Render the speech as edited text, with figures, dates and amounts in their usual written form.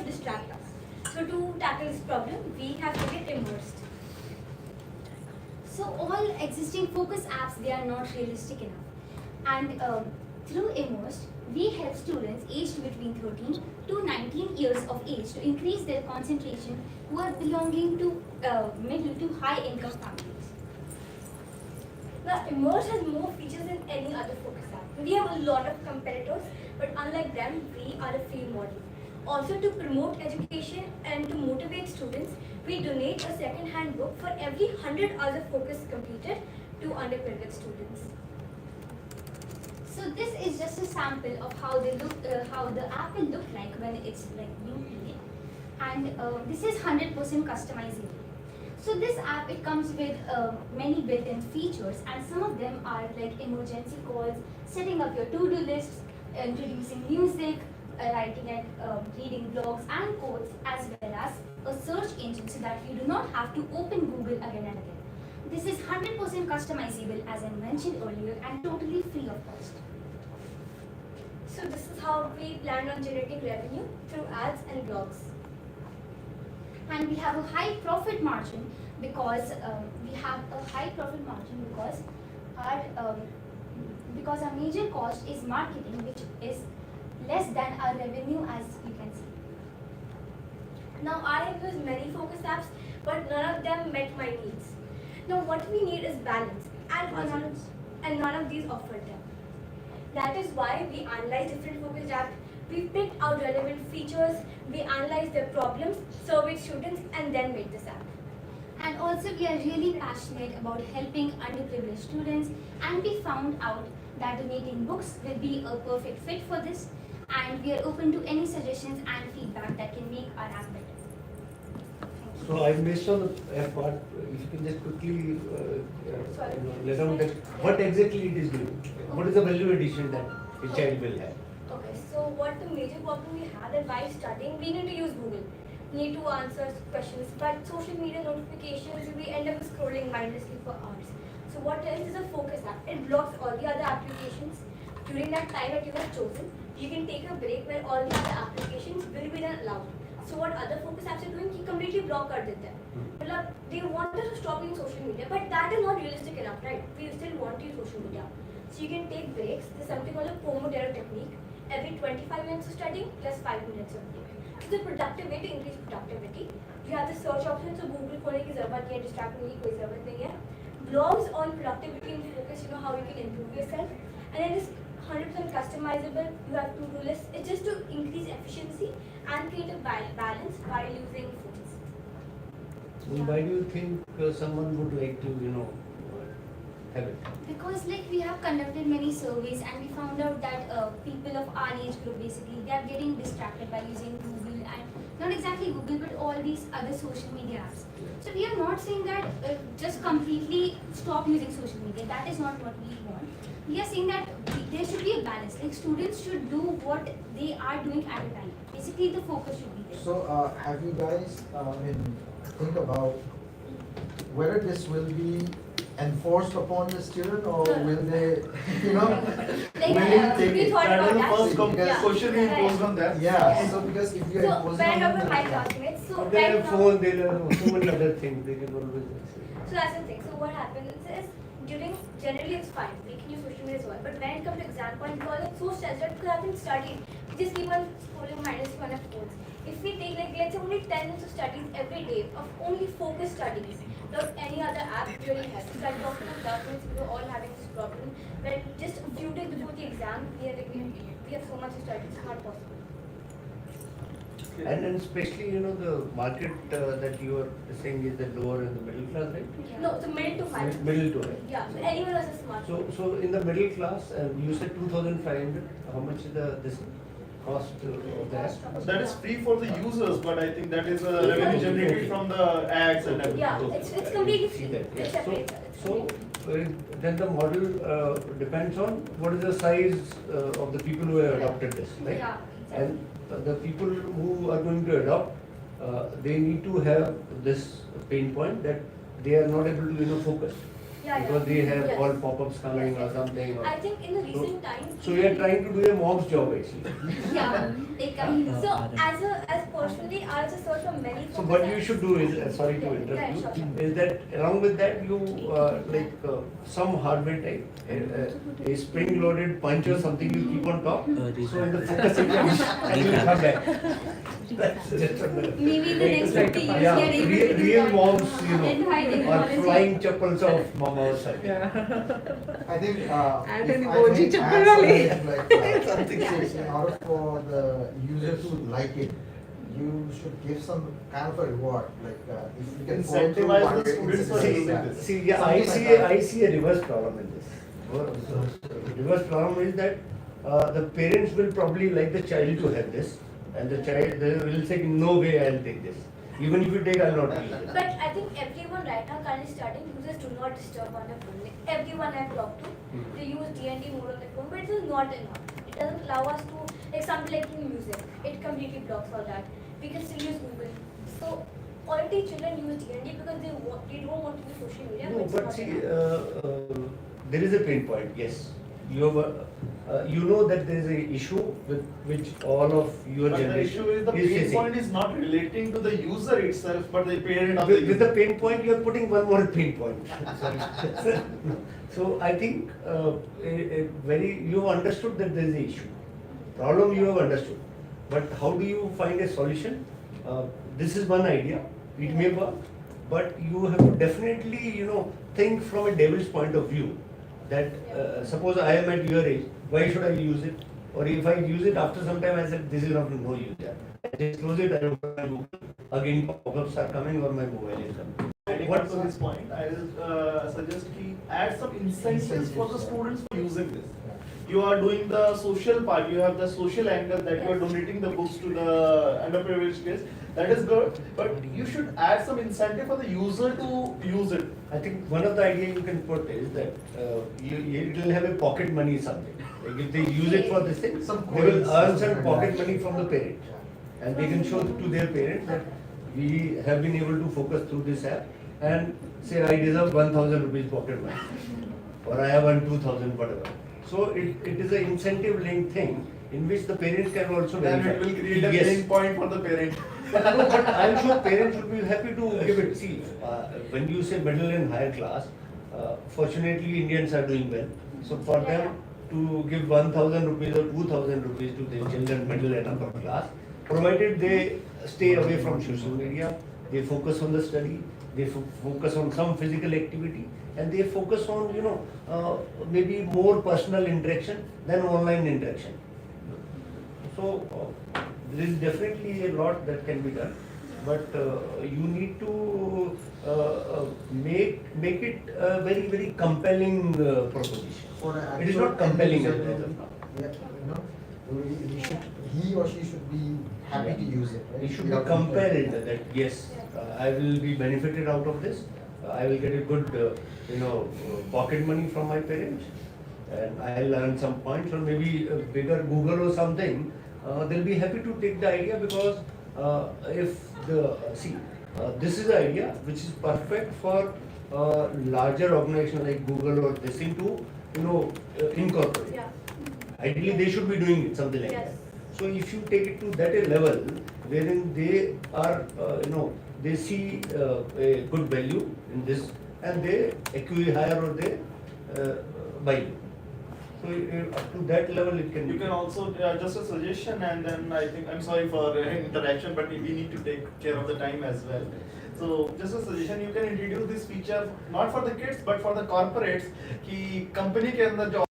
to distract us. So to tackle this problem, we have created Immersed. So all existing focus apps, they are not realistic enough. And through Immersed, we help students aged between 13 to 19 years of age to increase their concentration who are belonging to middle to high income families. Now, Immersed has more features than any other focus app. We have a lot of competitors, but unlike them, we are a free model. Also, to promote education and to motivate students, we donate a second-hand book for every 100 hours of focus completed to underprivileged students. So this is just a sample of how they look, how the app will look like when it's like being played, and this is 100% customizable. So this app, it comes with many built-in features, and some of them are like emergency calls, setting up your to-do lists, introducing music, writing and reading blogs and codes, as well as a search engine so that you do not have to open Google again and again. This is 100% customizable, as I mentioned earlier, and totally free of cost. So this is how we plan on generating revenue through ads and blogs. And we have a high profit margin because our major cost is marketing, which is less than our revenue, as you can see. Now, I have used many focus apps, but none of them met my needs. Now, what we need is balance, and none of these offered them. That is why we analyze different focus apps. We picked out relevant features, we analyzed their problems, surveyed students, and then made this app. And also, we are really passionate about helping underprivileged students, and we found out that donating books will be a perfect fit for this, and we are open to any suggestions and feedback that can make our app better. So I missed on the F part. If you can just quickly let out that what exactly it is doing. What is the value addition that a child will have? Okay, so what the major problem we had is while studying, we need to use Google. We need to answer questions, but social media notifications, we end up scrolling mindlessly for hours. So what else is a focus app? It blocks all the other applications. During that time that you have chosen, you can take a break where all the other applications will be then allowed. So what other focus apps are doing, you completely block them. They want us to stop using social media, but that is not realistic enough, right? We still want to use social media. So you can take breaks. There's something called a Pomodoro technique. Every 25 minutes of studying plus 5 minutes of break. So the productive way to increase productivity, you have the search option. So Google खोलने की ज़रूरत नहीं है, distract होने की कोई ज़रूरत नहीं है. Blogs on productivity and focus, you know how you can improve yourself. And then it's 100% customizable. You have to-do lists. It's just to increase efficiency and create a balance while using phones. Why do you think someone would like to, have it? Because we have conducted many surveys, and we found out that people of our age group, basically, they are getting distracted by using Google, and not exactly Google, but all these other social media apps. So we are not saying that just completely stop using social media. That is not what we want. We are saying that there should be a balance. Students should do what they are doing at a time. Basically, the focus should be there. So have you guys think about whether this will be enforced upon the student, or will they, Like, we thought about that. First question we imposed on them. Yeah, so because if you are So, imposing when on over them, my classmates, so They right have now, phone, they have so many other things. They can always. so that's the thing. So what happens is, generally it's fine. We can use social media as well. But when it comes to exam point, we all get so stressed that because I haven't studied, we just keep on scrolling mindlessly on our phones. If we take let's say only 10 minutes of studies every day of only focused studies, not any other app really helps. So I talked about governments, we were all having this problem. But just a few days before the exam, we have so much to study, it's not possible. And especially, the market that you are saying is the lower and the middle class, right? Yeah. No, the middle to high. Middle to high. Yeah, so anyone has a smartphone. So in the middle class, you said 2,500. How much is this cost of that? That is free for the users, but I think that is a revenue generated from the ads and everything. Yeah, it's completely See free. that, yeah. It's separate. So then the model depends on what is the size of the people who have adopted this, right? Yeah, exactly. And the people who are going to adopt, they need to have this pain point that they are not able to focus. Because they have Yes. all pop-ups coming or something. I think in the recent times. So we are trying to do a mom's job actually. Yeah, so as personally, I also search for many. So what you should do is, sorry to interrupt you, is that along with that you some hardware type, a spring-loaded punch or something you keep on top. So in the focus area, and you will come back. That's Maybe in the next 50 years, yeah, we are able to do real that. moms, And high are technology. flying chappals of mama or something. I think, if Anthony I Boji may add chappal wale. something like, Something. in order for the user to like it, you should give some kind of a reward, like, if you can follow through Incentivize what the it- students for it's- using yeah. this. See, yeah, Something like that. I see a reverse problem in this. Reverse problem is that the parents will probably like the child to have this, and the child they will say, no way, I'll take this. Even if you take, I'll not use it. But I think everyone right now currently starting users do not disturb on their phone. Like everyone I've talked to, they use D&D mode on their phone, but it is not enough. It doesn't allow us to, like something like in music, it completely blocks all that. We can still use Google. So already children use D&D because they don't want to use social media. No, it's but not see, enough. there is a pain point, yes. You have, you know that there is a issue with which all of your But the generation issue is the pain facing. point is not relating to the user itself, but the parent of the With the user. pain point, you are putting one more pain point. So I think you have understood that there is an issue. Problem you have understood, but how do you find a solution? This is one idea. It may work, but you have to definitely think from a devil's point of view. That suppose I am at your age, why should I use it? Or if I use it after some time, I said this is of no use. I just close it. I open my Google. Again, pop-ups are coming or my mobile is coming. Adding What up to this point, I will suggest we add some incentives for the students for using this. You are doing the social part, you have the social angle that you are donating the books to the underprivileged kids. That is good, but you should add some incentive for the user to use it. I think one of the ideas you can put is that it will have a pocket money something. Like if they use it for this thing, Some they will coins, earn something some like pocket that. money from the parent. And they can show to their parents that we have been able to focus through this app and say I deserve 1,000 rupees pocket money. Or I have earned 2,000, whatever. So it is an incentive linked thing in which the parents can also Then verify. it will create a Yes. pain point for the parent. No, but I'm sure parents would be happy to give it. See, when you say middle and higher class, fortunately Indians are doing well. So for them to give 1,000 rupees or 2,000 rupees to their children, middle and upper class, provided they stay away from social media, they focus on the study, they focus on some physical activity, and they focus on maybe more personal interaction than online interaction. So there is definitely a lot that can be done, but you need to make it a very, very compelling proposition. For an It is actual not compelling end as user, of now. he or she should be happy to use it, right? You should be Without compared complaining. that yes, I will be benefited out of this. I will get a good, pocket money from my parents, and I'll earn some points, or maybe a bigger Google or something. They'll be happy to take the idea because this is the idea which is perfect for larger organization like Google or this thing to incorporate. Yeah. Ideally, they should be doing it, something like Yes. that. So if you take it to that a level wherein they are, they see a good value in this and they acquire or they buy it. So up to that level it can be. You can also, just a suggestion, and then I think, I'm sorry for interaction, but we need to take care of the time as well. So just a suggestion, you can introduce this feature not for the kids but for the corporates कि company के अंदर जो